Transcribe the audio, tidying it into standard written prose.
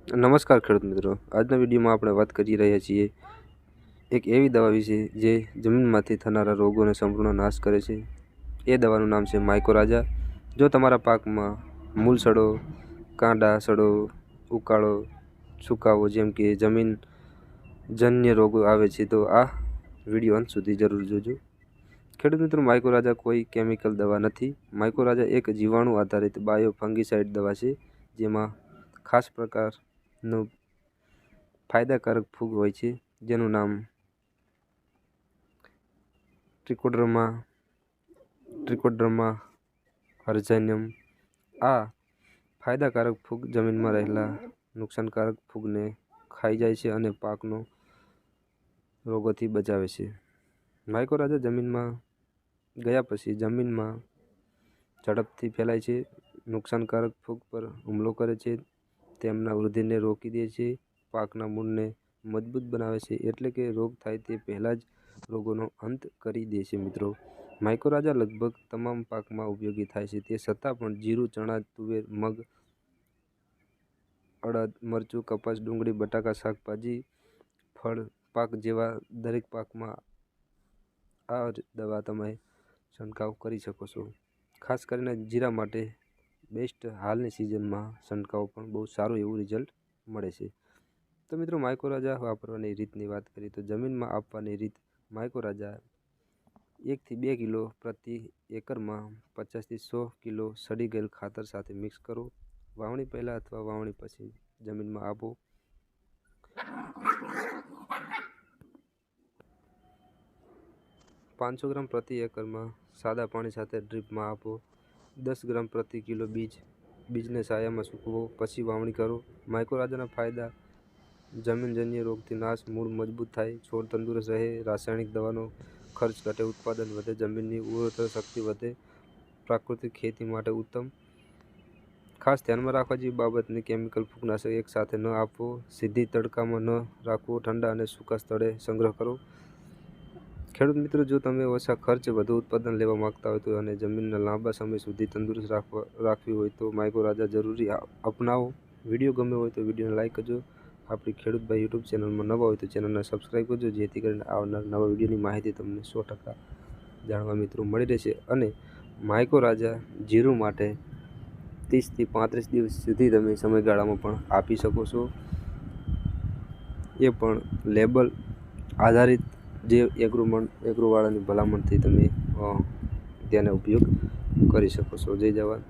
નમસ્કાર ખેડૂત મિત્રો, આજના વિડીયોમાં આપણે વાત કરી રહ્યા છીએ એક એવી દવા વિશે જે જમીનમાંથી થનારા રોગોને સંપૂર્ણ નાશ કરે છે। એ દવાનું નામ છે માઇકોરાજા। જો તમારા પાકમાં મૂળ સડો, કાંડા સડો, ઉકાળો, સુકાવો જેમ કે જમીન જન્ય રોગો આવે છે તો આ વિડીયો અંત સુધી જરૂર જોજો। ખેડૂત મિત્રો, માઇકોરાજા કોઈ કેમિકલ દવા નથી। માઇકોરાજા એક જીવાણુ આધારિત બાયો ફંગીસાઇડ દવા છે જેમાં ખાસ પ્રકારનો ફાયદાકારક ફૂગ હોય છે જેનું નામ ટ્રિકોડર્મા હર્ઝેનિયમ। આ ફાયદાકારક ફૂગ જમીનમાં રહેલા નુકસાનકારક ફૂગને ખાઈ જાય છે અને પાકનો રોગોથી બચાવે છે। માઇકોરાજા જમીનમાં ગયા પછી જમીનમાં ઝડપથી ફેલાય છે, નુકસાનકારક ફૂગ પર હુમલો કરે છે, તેમના વૃદ્ધિને રોકી દે છે, પાકના મૂળને મજબૂત બનાવે છે, એટલે કે રોગ થાય તે પહેલાં જ રોગોનો અંત કરી દે છે। મિત્રો, માઇકોરાજા લગભગ તમામ પાકમાં ઉપયોગી થાય છે, તે છતાં પણ જીરું, ચણા, તુવેર, મગ, અડદ, મરચું, કપાસ, ડુંગળી, બટાકા, શાકભાજી, ફળ પાક જેવા દરેક પાકમાં આ દવા તમે છંટકાવ કરી શકો છો। ખાસ કરીને જીરા માટે બેસ્ટ હાલની સિઝનમાં છંટકાવ પણ બહુ સારું એવું રિઝલ્ટ મળે છે। તો મિત્રો, માઇકોરાજા વાપરવાની રીતની વાત કરીએ તો જમીનમાં આપવાની રીત: માઇકોરાજા 1 થી 2 કિલો પ્રતિ એકરમાં 50 થી 100 કિલો સડી ગયેલ ખાતર સાથે મિક્સ કરો। વાવણી પહેલાં અથવા વાવણી પછી જમીનમાં આપો। 500 ગ્રામ પ્રતિ એકરમાં સાદા પાણી સાથે ડ્રીપમાં આપો। 10 ગ્રામ પ્રતિ કિલો બીજને છાયામાં સૂકવો, પછી વાવણી કરો। માઇકોરાજાના ફાયદા: જમીનજન્ય રોગથી નાશ, મૂળ મજબૂત થાય, છોડ તંદુરસ્ત રહે, રાસાયણિક દવાનો ખર્ચ ઘટે, ઉત્પાદન વધે, જમીનની ઉર્વરતા શક્તિ વધે, પ્રાકૃતિક ખેતી માટે ઉત્તમ। ખાસ ધ્યાનમાં રાખવા જેવી બાબતની: કેમિકલ ફૂગનાશક એક સાથે ન આપવો, સીધી તડકામાં ન રાખવો, ઠંડા અને સૂકા સ્થળે સંગ્રહ કરો। ખેડૂત મિત્રો, જો તમે ઓછા ખર્ચે વધુ ઉત્પાદન લેવા માંગતા હોય તો અને જમીનને લાંબા સમય સુધી તંદુરસ્ત રાખવી હોય તો માઇકોરાજા જરૂરી અપનાવો। વિડીયો ગમ્યો હોય તો વિડીયોને લાઇક કરજો। આપણી ખેડૂત ભાઈ યુટ્યુબ ચેનલમાં નવા હોય તો ચેનલને સબસ્ક્રાઈબ કરજો, જેથી કરીને આવનાર નવા વિડીયોની માહિતી તમને 100% જાણવા મિત્રો મળી રહેશે। અને માઇકોરાજા જીરું માટે 30 થી 35 દિવસ સુધી તમે સમયગાળામાં પણ આપી શકો છો, એ પણ લેબલ આધારિત જે એગ્રોવાળાની ભલામણથી તમે તેનો ઉપયોગ કરી શકો છો। જય જવાન,